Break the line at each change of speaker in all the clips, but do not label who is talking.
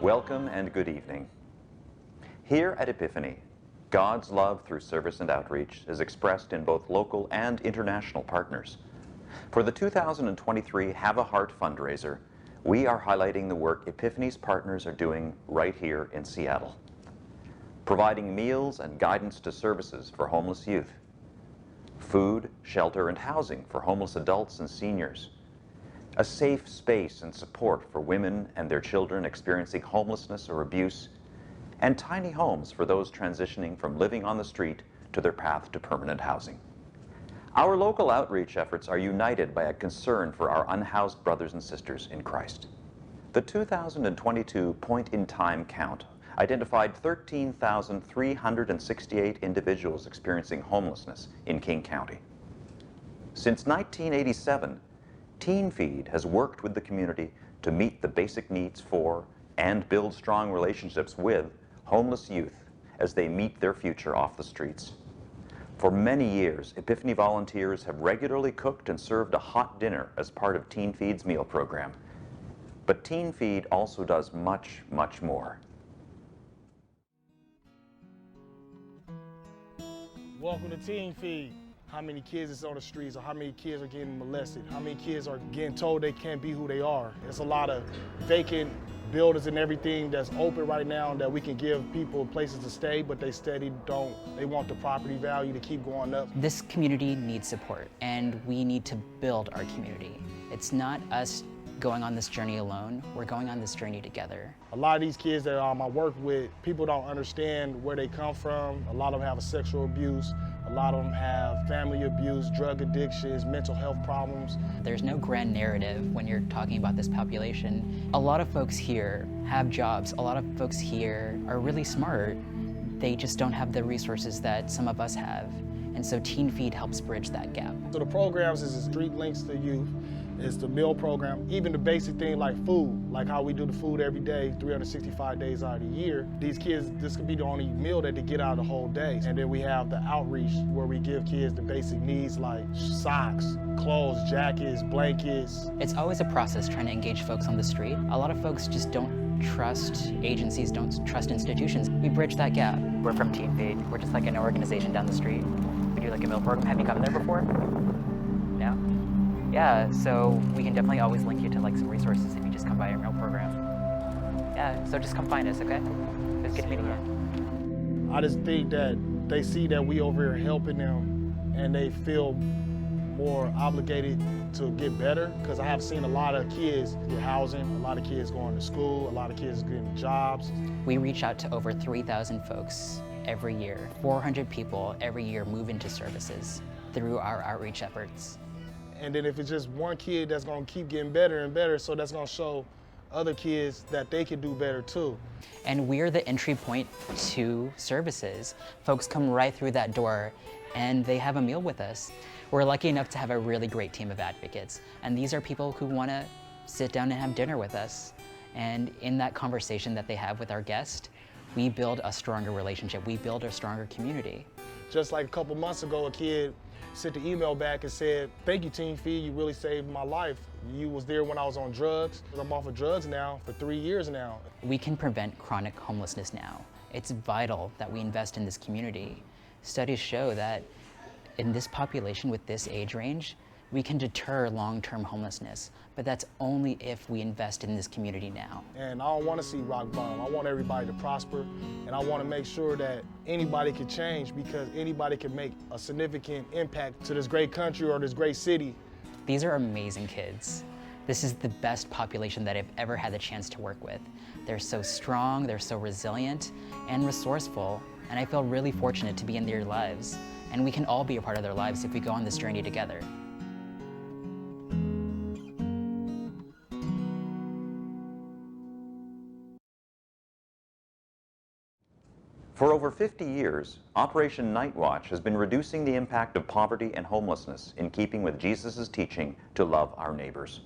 Welcome and good evening. Here at Epiphany, God's love through service and outreach is expressed in both local and international partners. For the 2023 Have a Heart fundraiser, we are highlighting the work Epiphany's partners are doing right here in Seattle. Providing meals and guidance to services for homeless youth, food, shelter, and housing for homeless adults and seniors, a safe space and support for women and their children experiencing homelessness or abuse, and tiny homes for those transitioning from living on the street to their path to permanent housing. Our local outreach efforts are united by a concern for our unhoused brothers and sisters in Christ. The 2022 point-in-time count identified 13,368 individuals experiencing homelessness in King County. Since 1987, Teen Feed has worked with the community to meet the basic needs for and build strong relationships with homeless youth as they meet their future off the streets. For many years, Epiphany volunteers have regularly cooked and served a hot dinner as part of Teen Feed's meal program. But Teen Feed also does much, much more.
Welcome to Teen Feed. How many kids is on the streets, or how many kids are getting molested, how many kids are getting told they can't be who they are. There's a lot of vacant buildings and everything that's open right now that we can give people places to stay, but they want the property value to keep going up.
This community needs support, and we need to build our community. It's not us going on this journey alone, we're going on this journey together.
A lot of these kids that I work with, people don't understand where they come from. A lot of them have a sexual abuse. A lot of them have family abuse, drug addictions, mental health problems.
There's no grand narrative when you're talking about this population. A lot of folks here have jobs. A lot of folks here are really smart. They just don't have the resources that some of us have. And so Teen Feed helps bridge that gap.
So the programs is Street Links to Youth. It's the meal program, even the basic thing like food, like how we do the food every day, 365 days out of the year. These kids, this could be the only meal that they get out of the whole day. And then we have the outreach where we give kids the basic needs like socks, clothes, jackets, blankets.
It's always a process trying to engage folks on the street. A lot of folks just don't trust agencies, don't trust institutions. We bridge that gap. We're from Teen Feed. We're just like an organization down the street. We do like a meal program. Have you come there before? No? Yeah, so we can definitely always link you to like some resources if you just come by our meal program. Yeah, so just come find us, okay? It was good meeting you.
I just think that they see that we over here helping them and they feel more obligated to get better, because I have seen a lot of kids get housing, a lot of kids going to school, a lot of kids getting jobs.
We reach out to over 3,000 folks every year. 400 people every year move into services through our outreach efforts.
And then if it's just one kid that's gonna keep getting better and better, so that's gonna show other kids that they can do better too.
And we're the entry point to services. Folks come right through that door and they have a meal with us. We're lucky enough to have a really great team of advocates. And these are people who wanna sit down and have dinner with us. And in that conversation that they have with our guest, we build a stronger relationship. We build a stronger community.
Just like a couple months ago, a kid sent the email back and said, "Thank you, Teen Feed, you really saved my life. You was there when I was on drugs. I'm off of drugs now for 3 years now."
We can prevent chronic homelessness now. It's vital that we invest in this community. Studies show that in this population with this age range, we can deter long-term homelessness, but that's only if we invest in this community now.
And I don't want to see rock bottom. I want everybody to prosper, and I want to make sure that anybody can change, because anybody can make a significant impact to this great country or this great city.
These are amazing kids. This is the best population that I've ever had the chance to work with. They're so strong, they're so resilient and resourceful, and I feel really fortunate to be in their lives. And we can all be a part of their lives if we go on this journey together.
For over 50 years, Operation Night Watch has been reducing the impact of poverty and homelessness in keeping with Jesus' teaching to love our neighbors.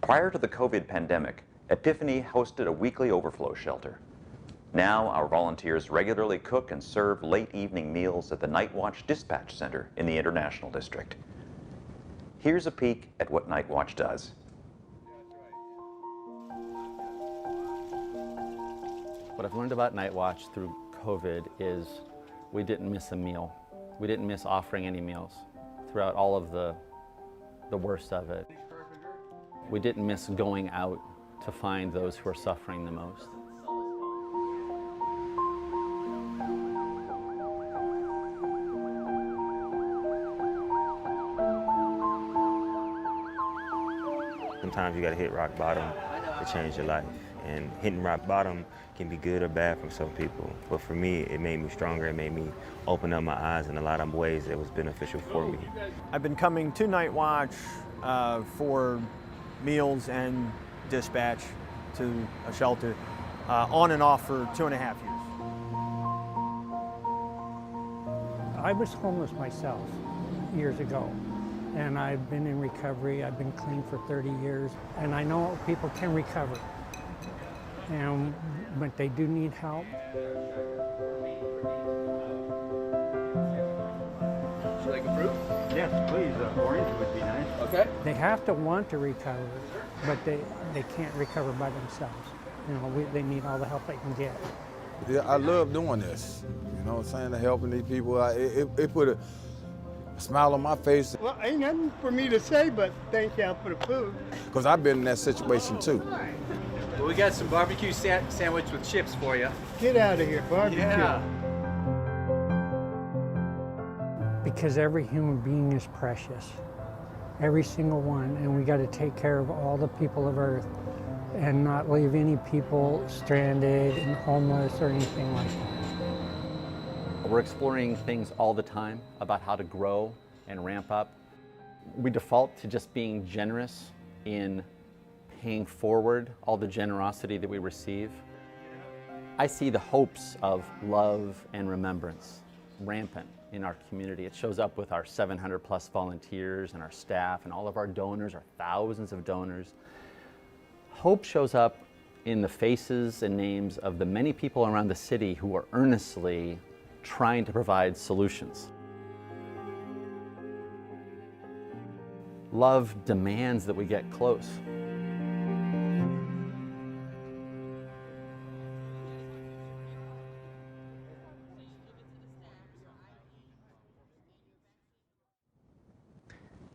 Prior to the COVID pandemic, Epiphany hosted a weekly overflow shelter. Now, our volunteers regularly cook and serve late evening meals at the Night Watch Dispatch Center in the International District. Here's a peek at what Night Watch does.
What I've learned about Night Watch through COVID is we didn't miss a meal. We didn't miss offering any meals throughout all of the worst of it. We didn't miss going out to find those who are suffering the most.
Sometimes you gotta hit rock bottom to change your life. And hitting rock bottom can be good or bad for some people. But for me, it made me stronger. It made me open up my eyes in a lot of ways that was beneficial for me.
I've been coming to Night Watch for meals and dispatch to a shelter on and off for 2.5 years.
I was homeless myself years ago, and I've been in recovery. I've been clean for 30 years, and I know people can recover, but they do need help.
Would you like a fruit?
Yes, please. Orange would be nice.
Okay.
They have to want to recover, but they can't recover by themselves. You know, they need all the help they can get.
Yeah, I love doing this. You know what I'm saying? Helping these people. It put a smile on my face.
Well, ain't nothing for me to say, but thank y'all for the food.
Because I've been in that situation too.
Well, we got some barbecue sandwich with chips for you.
Get out of here, barbecue.
Yeah.
Because every human being is precious, every single one, and we got to take care of all the people of Earth and not leave any people stranded and homeless or anything like that.
We're exploring things all the time about how to grow and ramp up. We default to just being generous in paying forward all the generosity that we receive. I see the hopes of love and remembrance rampant in our community. It shows up with our 700 plus volunteers and our staff and all of our donors, our thousands of donors. Hope shows up in the faces and names of the many people around the city who are earnestly trying to provide solutions. Love demands that we get close.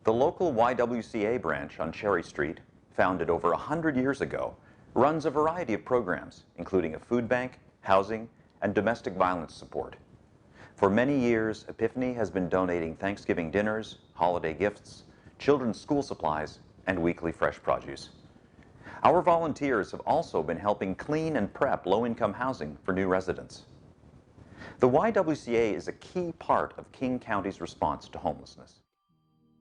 The local YWCA branch on Cherry Street, founded over 100 years ago, runs a variety of programs, including a food bank, housing, and domestic violence support. For many years, Epiphany has been donating Thanksgiving dinners, holiday gifts, children's school supplies, and weekly fresh produce. Our volunteers have also been helping clean and prep low-income housing for new residents. The YWCA is a key part of King County's response to homelessness.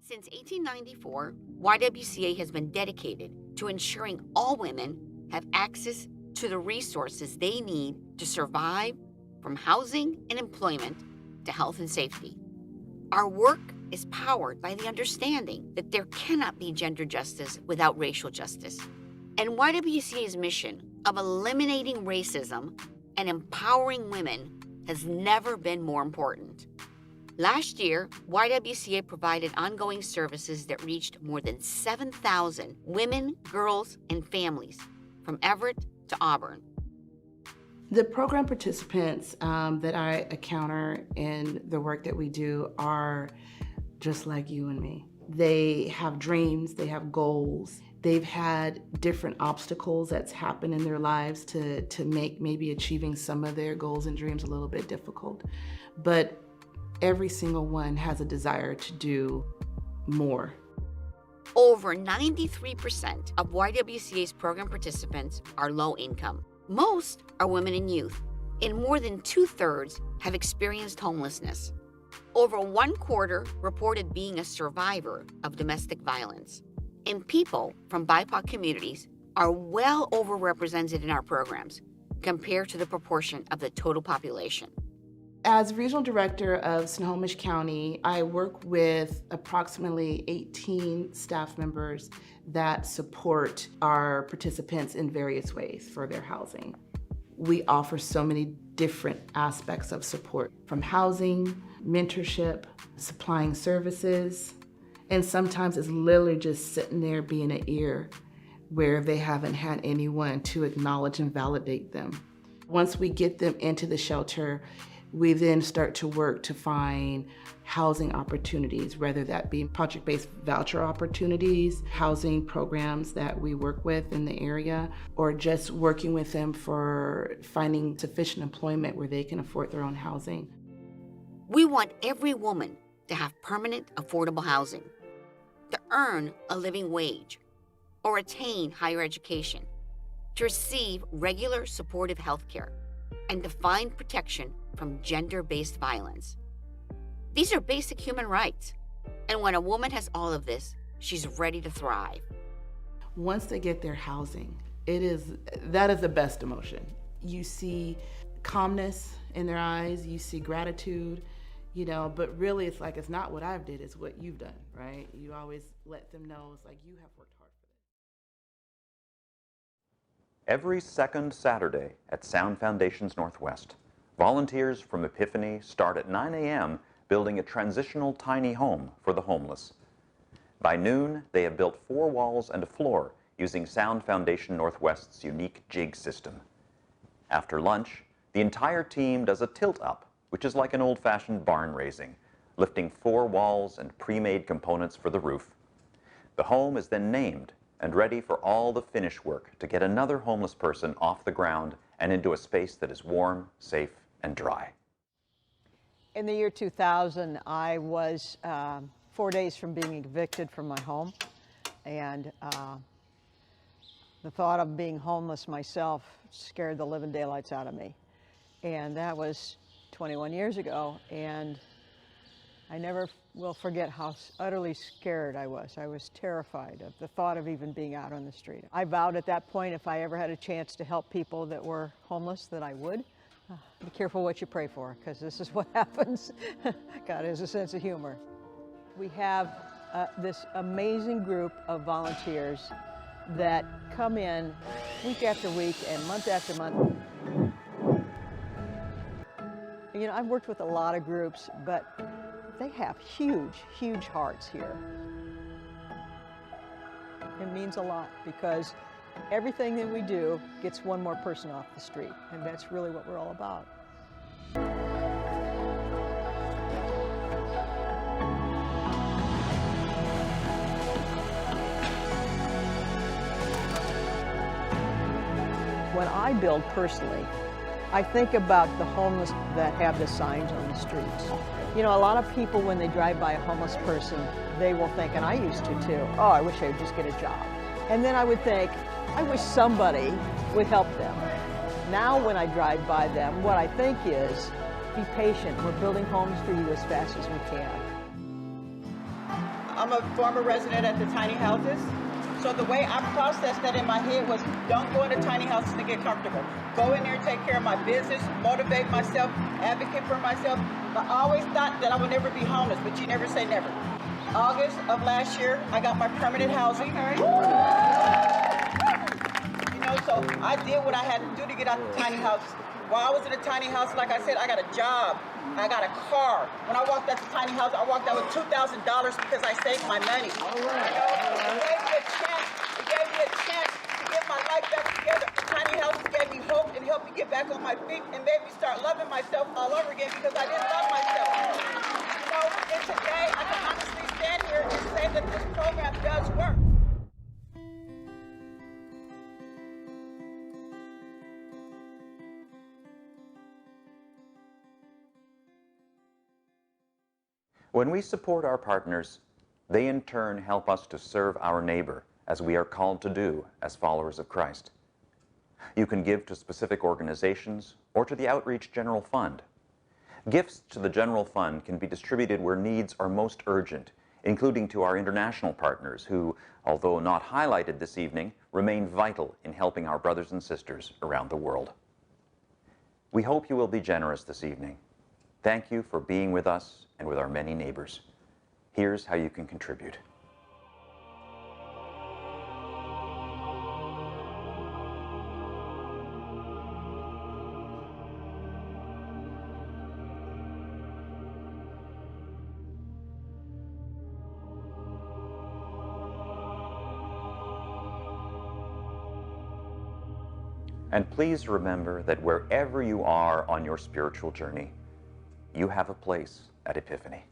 Since 1894, YWCA has been dedicated to ensuring all women have access to the resources they need to survive, from housing and employment to health and safety. Our work is powered by the understanding that there cannot be gender justice without racial justice. And YWCA's mission of eliminating racism and empowering women has never been more important. Last year, YWCA provided ongoing services that reached more than 7,000 women, girls, and families from Everett to Auburn.
The program participants that I encounter in the work that we do are just like you and me. They have dreams, they have goals. They've had different obstacles that's happened in their lives to make maybe achieving some of their goals and dreams a little bit difficult. But every single one has a desire to do more.
Over 93% of YWCA's program participants are low income. Most are women and youth, and more than 2/3 have experienced homelessness. Over 1/4 reported being a survivor of domestic violence. And people from BIPOC communities are well overrepresented in our programs compared to the proportion of the total population.
As Regional Director of Snohomish County, I work with approximately 18 staff members that support our participants in various ways for their housing. We offer so many different aspects of support, from housing, mentorship, supplying services, and sometimes it's literally just sitting there being an ear where they haven't had anyone to acknowledge and validate them. Once we get them into the shelter, we then start to work to find housing opportunities, whether that be project-based voucher opportunities, housing programs that we work with in the area, or just working with them for finding sufficient employment where they can afford their own housing.
We want every woman to have permanent, affordable housing, to earn a living wage, or attain higher education, to receive regular supportive health care, and to find protection from gender-based violence. These are basic human rights, and when a woman has all of this, she's ready to thrive.
Once they get their housing, that is the best emotion. You see calmness in their eyes, you see gratitude, but really it's like, it's not what I've did, it's what you've done, right? You always let them know, it's like, you have worked hard for this.
Every second Saturday at Sound Foundations Northwest, volunteers from Epiphany start at 9 a.m. building a transitional tiny home for the homeless. By noon, they have built 4 walls and a floor using Sound Foundation Northwest's unique jig system. After lunch, the entire team does a tilt-up, which is like an old-fashioned barn raising, lifting 4 walls and pre-made components for the roof. The home is then named and ready for all the finish work to get another homeless person off the ground and into a space that is warm, safe, and dry.
In the year 2000, I was 4 days from being evicted from my home, and the thought of being homeless myself scared the living daylights out of me. And that was 21 years ago, and I never will forget how utterly scared I was. I was terrified of the thought of even being out on the street. I vowed at that point, if I ever had a chance to help people that were homeless, that I would. Be careful what you pray for, because this is what happens. God has a sense of humor. We have this amazing group of volunteers that come in week after week and month after month. I've worked with a lot of groups, but they have huge, huge hearts here. It means a lot because everything that we do gets one more person off the street, and that's really what we're all about. When I build personally, I think about the homeless that have the signs on the streets. A lot of people, when they drive by a homeless person, they will think, and I used to too, oh, I wish I would just get a job. And then I would think, I wish somebody would help them. Now when I drive by them, what I think is, be patient. We're building homes for you as fast as we can.
I'm a former resident at the tiny houses. So the way I processed that in my head was, don't go into tiny houses to get comfortable. Go in there and take care of my business, motivate myself, advocate for myself. But I always thought that I would never be homeless, but you never say never. August of last year, I got my permanent housing. So I did what I had to do to get out the tiny house. While I was in a tiny house, like I said, I got a job. I got a car. When I walked out the tiny house, I walked out with $2,000 because I saved my money. All right. It gave me a chance to get my life back together. Tiny houses gave me hope and helped me get back on my feet and made me start loving myself all over again because I didn't love myself. And today I can honestly stand here and say that this program does work.
When we support our partners, they in turn help us to serve our neighbor, as we are called to do as followers of Christ. You can give to specific organizations or to the Outreach General Fund. Gifts to the General Fund can be distributed where needs are most urgent, including to our international partners who, although not highlighted this evening, remain vital in helping our brothers and sisters around the world. We hope you will be generous this evening. Thank you for being with us and with our many neighbors. Here's how you can contribute. And please remember that wherever you are on your spiritual journey, you have a place at Epiphany.